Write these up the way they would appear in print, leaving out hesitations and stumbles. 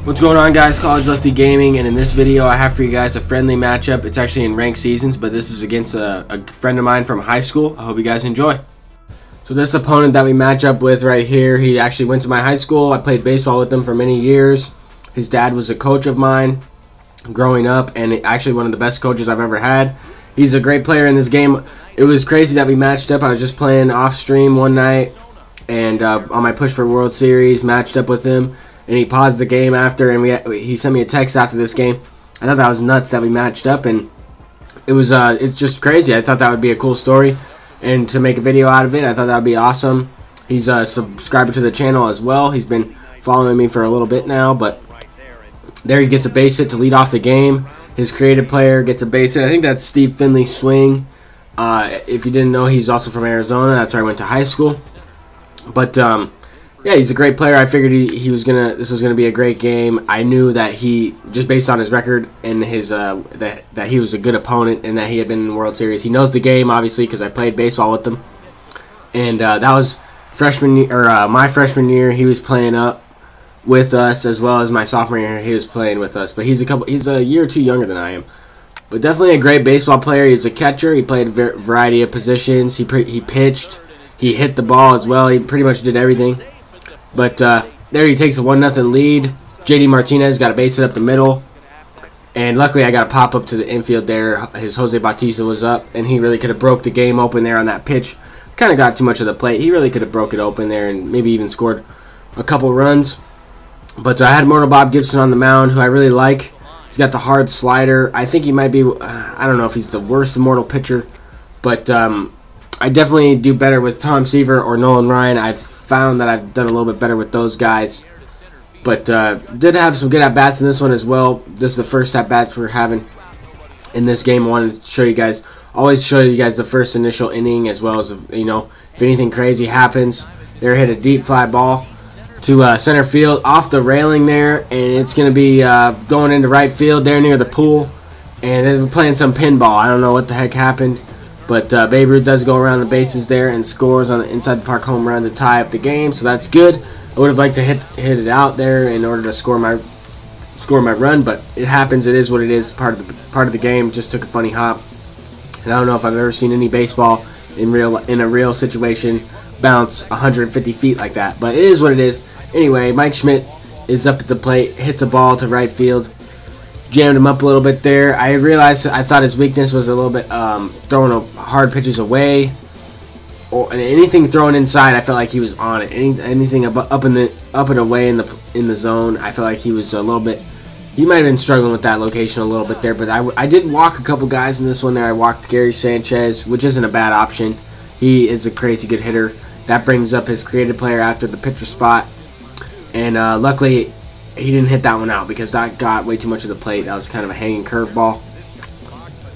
What's going on, guys? College Lefty Gaming, and in this video I have for you guys a friendly matchup. It's actually in ranked seasons, but this is against a friend of mine from high school. I hope you guys enjoy. So this opponent that we match up with right here, he actually went to my high school. I played baseball with him for many years. His dad was a coach of mine growing up, and actually one of the best coaches I've ever had. He's a great player in this game. It was crazy that we matched up. I was just playing off stream one night, and on my push for World Series, matched up with him. And he paused the game after, and he sent me a text after this game. I thought that was nuts that we matched up, and it's just crazy. I thought that would be a cool story, and to make a video out of it, I thought that would be awesome. He's a subscriber to the channel as well. He's been following me for a little bit now, but there he gets a base hit to lead off the game. His creative player gets a base hit. I think that's Steve Finley's swing. If you didn't know, he's also from Arizona. That's where I went to high school. But yeah, he's a great player. I figured this was gonna be a great game. I knew that he, just based on his record and his that he was a good opponent and that he had been in the World Series. He knows the game, obviously, because I played baseball with him. And that was my freshman year. He was playing up with us, as well as my sophomore year. He was playing with us, but he's a year or two younger than I am. But definitely a great baseball player. He's a catcher. He played a variety of positions. He pitched. He hit the ball as well. He pretty much did everything. But there he takes a 1-0 lead. JD Martinez got a base hit up the middle. And luckily I got a pop up to the infield there. His Jose Bautista was up, and he really could have broke the game open there on that pitch. Kind of got too much of the plate. He really could have broke it open there and maybe even scored a couple runs. But I had Mortal Bob Gibson on the mound, who I really like. He's got the hard slider. I think he might be, I don't know if he's the worst immortal pitcher. But I definitely do better with Tom Seaver or Nolan Ryan. I've found that I've done a little bit better with those guys, but did have some good at-bats in this one as well. This is the first at-bats we're having in this game. I wanted to show you guys, always show you guys the first initial inning, as well as, you know, if anything crazy happens. There, hit a deep fly ball to center field off the railing there, and it's going to be going into right field there near the pool, and they're playing some pinball. I don't know what the heck happened. But Babe Ruth does go around the bases there and scores on the inside the park home run to tie up the game, so that's good. I would have liked to hit it out there in order to score my run, but it happens. It is what it is. Part of the game. Just took a funny hop, and I don't know if I've ever seen any baseball in a real situation bounce 150 feet like that. But it is what it is. Anyway, Mike Schmidt is up at the plate, hits a ball to right field. Jammed him up a little bit there. I realized I thought his weakness was a little bit throwing hard pitches away, or anything thrown inside. I felt like he was on it. Anything up and away in the zone, I felt like he was a little bit. He might have been struggling with that location a little bit there. But I did walk a couple guys in this one there. I walked Gary Sanchez, which isn't a bad option. He is a crazy good hitter. That brings up his creative player after the pitcher spot, and luckily he didn't hit that one out because that got way too much of the plate. That was kind of a hanging curveball.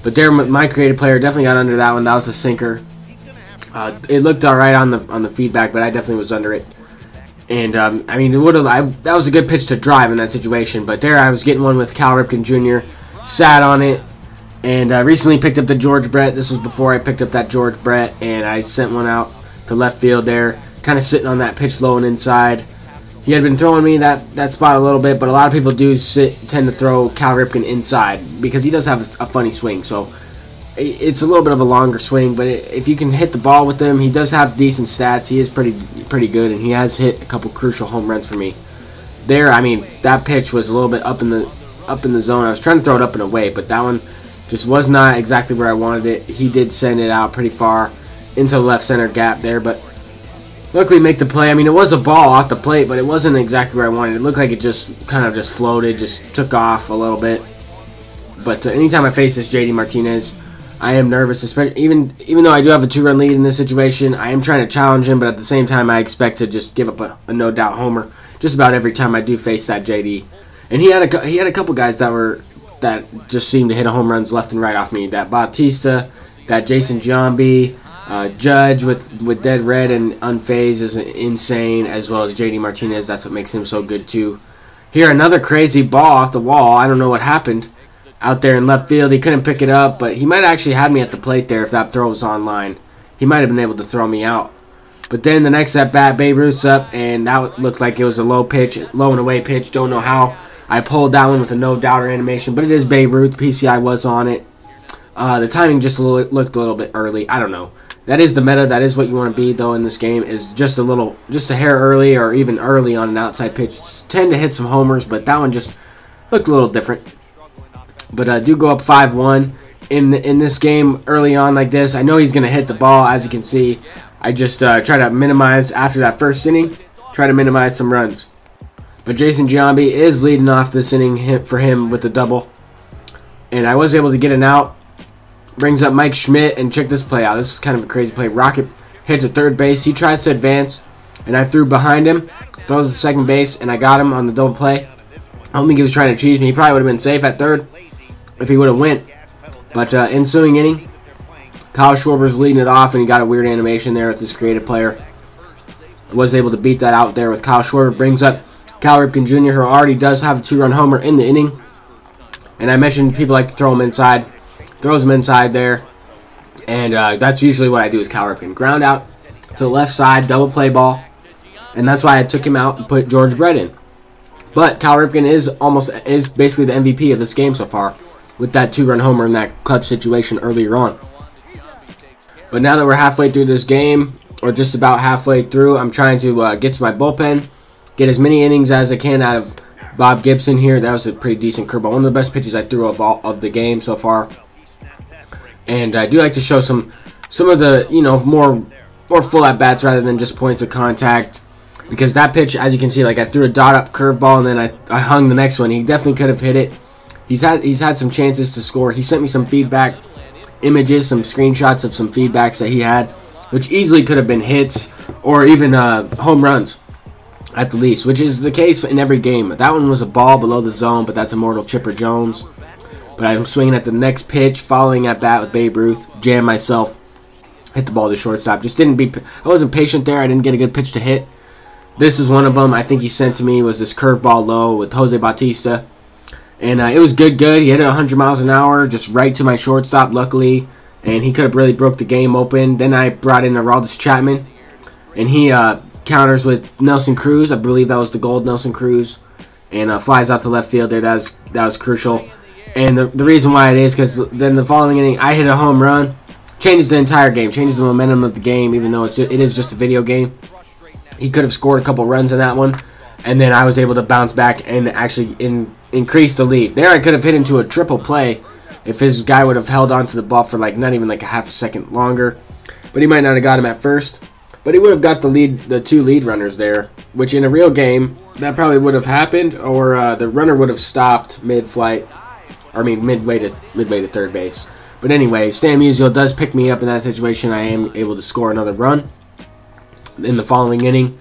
But there, my creative player definitely got under that one. That was a sinker. It looked all right on the feedback, but I definitely was under it. And I mean, that was a good pitch to drive in that situation. But there, I was getting one with Cal Ripken Jr. Sat on it, and recently picked up the George Brett. This was before I picked up that George Brett, and I sent one out to left field there, kind of sitting on that pitch low and inside. He had been throwing me that spot a little bit, but a lot of people tend to throw Cal Ripken inside because he does have a funny swing. So it's a little bit of a longer swing, but if you can hit the ball with him, he does have decent stats. He is pretty good, and he has hit a couple crucial home runs for me. There, I mean, that pitch was a little bit up in the zone. I was trying to throw it up and away, but that one just was not exactly where I wanted it. He did send it out pretty far into the left center gap there, but luckily make the play. I mean, it was a ball off the plate, but it wasn't exactly where I wanted. It looked like it just kind of just floated, just took off a little bit. But anytime I face this JD Martinez, I am nervous, especially even though I do have a 2-run lead in this situation. I am trying to challenge him, but at the same time, I expect to just give up a no-doubt homer just about every time I do face that JD. And he had a couple guys that just seemed to hit home runs left and right off me. That Bautista, that Jason Giambi. Judge with dead red and unfazed is insane, as well as JD Martinez. That's what makes him so good too. Here, another crazy ball off the wall. I don't know what happened out there in left field. He couldn't pick it up, but he might have actually had me at the plate there if that throw was on line. He might have been able to throw me out. But then the next at bat, Babe Ruth's up, and that looked like it was a low and away pitch. Don't know how I pulled that one with a no doubter animation, but it is Babe Ruth. PCI was on it. The timing just looked a little bit early. I don't know. That is the meta. That is what you want to be, though, in this game, is just a hair early or even early on an outside pitch. Tend to hit some homers, but that one just looked a little different. But I do go up 5-1 in this game early on like this. I know he's going to hit the ball, as you can see. I just try to minimize after that first inning, try to minimize some runs. But Jason Giambi is leading off this inning for him with a double. And I was able to get an out. Brings up Mike Schmidt, and check this play out. This is kind of a crazy play. Rocket hit to third base. He tries to advance, and I threw behind him. Throws to second base, and I got him on the double play. I don't think he was trying to cheese me. He probably would have been safe at third if he would have went. But ensuing inning, Kyle Schwarber's leading it off, and he got a weird animation there with this creative player. Was able to beat that out there with Kyle Schwarber. Brings up Cal Ripken Jr., who already does have a 2-run homer in the inning. And I mentioned people like to throw him inside. Throws him inside there. And that's usually what I do is Cal Ripken. Ground out to the left side, double play ball. And that's why I took him out and put George Brett in. But Cal Ripken is basically the MVP of this game so far, with that 2-run homer in that clutch situation earlier on. But now that we're halfway through this game, or just about halfway through, I'm trying to get to my bullpen, get as many innings as I can out of Bob Gibson here. That was a pretty decent curveball. One of the best pitches I threw of the game so far. And I do like to show some of the, more full at bats rather than just points of contact, because that pitch, as you can see, like I threw a dot up curveball and then I hung the next one. He definitely could have hit it. He's had some chances to score. He sent me some feedback images, some screenshots of some feedbacks that he had, which easily could have been hits or even home runs at the least, which is the case in every game. That one was a ball below the zone, but that's Immortal Chipper Jones. But I'm swinging at the next pitch, following at bat with Babe Ruth, jam myself, hit the ball to shortstop. I wasn't patient there. I didn't get a good pitch to hit. This is one of them I think he sent to me, was this curveball low with Jose Bautista. And it was good. He hit it 100 miles an hour, just right to my shortstop, luckily. And he could have really broke the game open. Then I brought in Aroldis Chapman, and he counters with Nelson Cruz. I believe that was the gold Nelson Cruz. And flies out to left field there. That was crucial. And the reason why it is because then the following inning, I hit a home run. Changes the entire game. Changes the momentum of the game, even though it is just a video game. He could have scored a couple runs in that one. And then I was able to bounce back and actually increase the lead. There I could have hit into a triple play if his guy would have held on to the ball for not even a half a second longer. But he might not have got him at first. But he would have got the two lead runners there, which in a real game, that probably would have happened, or the runner would have stopped mid-flight. Midway to third base. But anyway, Stan Musial does pick me up in that situation. I am able to score another run in the following inning.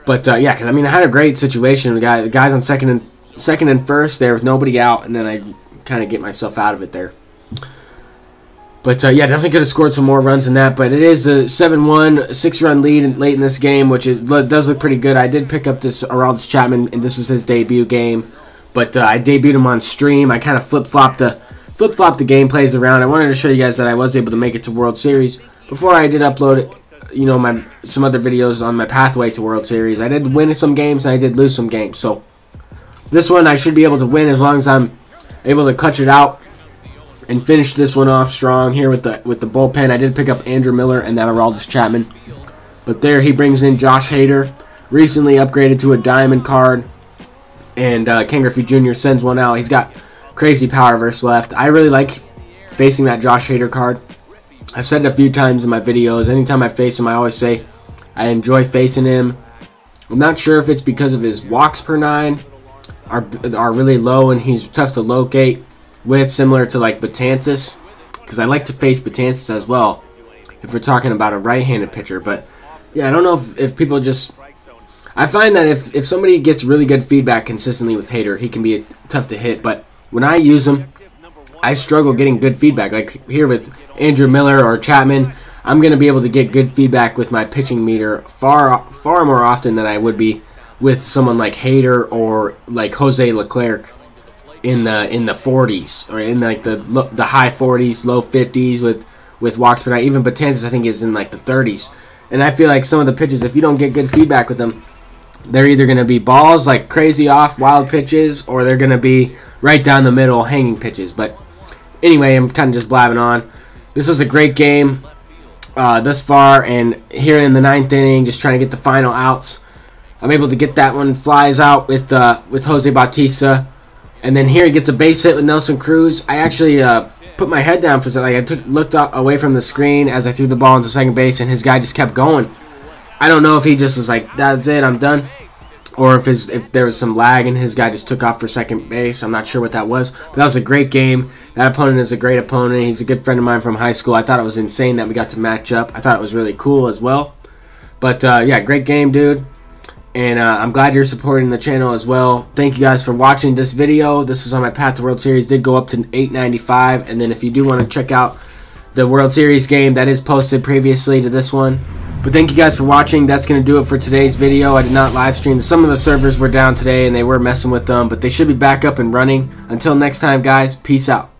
But yeah, because I had a great situation. The guys on second and first there with nobody out, and then I kind of get myself out of it there. But yeah, definitely could have scored some more runs than that. But it is a 7-1, 6-run lead late in this game, which does look pretty good. I did pick up this Aroldis Chapman, and this was his debut game. But I debuted him on stream. I kind of flip-flopped the gameplays around. I wanted to show you guys that I was able to make it to World Series. Before I did upload, some other videos on my pathway to World Series. I did win some games, and I did lose some games. So this one I should be able to win as long as I'm able to clutch it out and finish this one off strong here with the bullpen. I did pick up Andrew Miller and that Aroldis Chapman. But there he brings in Josh Hader, recently upgraded to a diamond card. And Ken Griffey Jr. sends one out. He's got crazy power versus left. I really like facing that Josh Hader card. I've said it a few times in my videos. Anytime I face him, I always say I enjoy facing him. I'm not sure if it's because of his walks per 9 are really low and he's tough to locate with, similar to like Betances. Because I like to face Betances as well if we're talking about a right-handed pitcher. But yeah, I don't know if people just... I find that if somebody gets really good feedback consistently with Hader, he can be tough to hit. But when I use him, I struggle getting good feedback. Like here with Andrew Miller or Chapman, I'm going to be able to get good feedback with my pitching meter far more often than I would be with someone like Hader or like Jose Leclerc in the 40s or in like the high 40s, low 50s with walks per 9. Even Betances I think is in like the 30s. And I feel like some of the pitches, if you don't get good feedback with them, they're either going to be balls, like crazy off wild pitches, or they're going to be right down the middle hanging pitches. But anyway, I'm kind of just blabbing on. This was a great game thus far, and here in the 9th inning, just trying to get the final outs. I'm able to get that one, flies out with Jose Bautista, and then here he gets a base hit with Nelson Cruz. I actually put my head down for a second. Like, looked away from the screen as I threw the ball into second base, and his guy just kept going. I don't know if he just was like, that's it, I'm done, or if there was some lag and his guy just took off for second base. I'm not sure what that was, but that was a great game. That opponent is a great opponent. He's a good friend of mine from high school. I thought it was insane that we got to match up. I thought it was really cool as well. But yeah, great game, dude. And I'm glad you're supporting the channel as well. Thank you guys for watching this video. This was on my path to World Series. Did go up to 895. And then if you do want to check out the World Series game, that is posted previously to this one. But thank you guys for watching. That's going to do it for today's video. I did not live stream. Some of the servers were down today and they were messing with them, but they should be back up and running. Until next time, guys, peace out.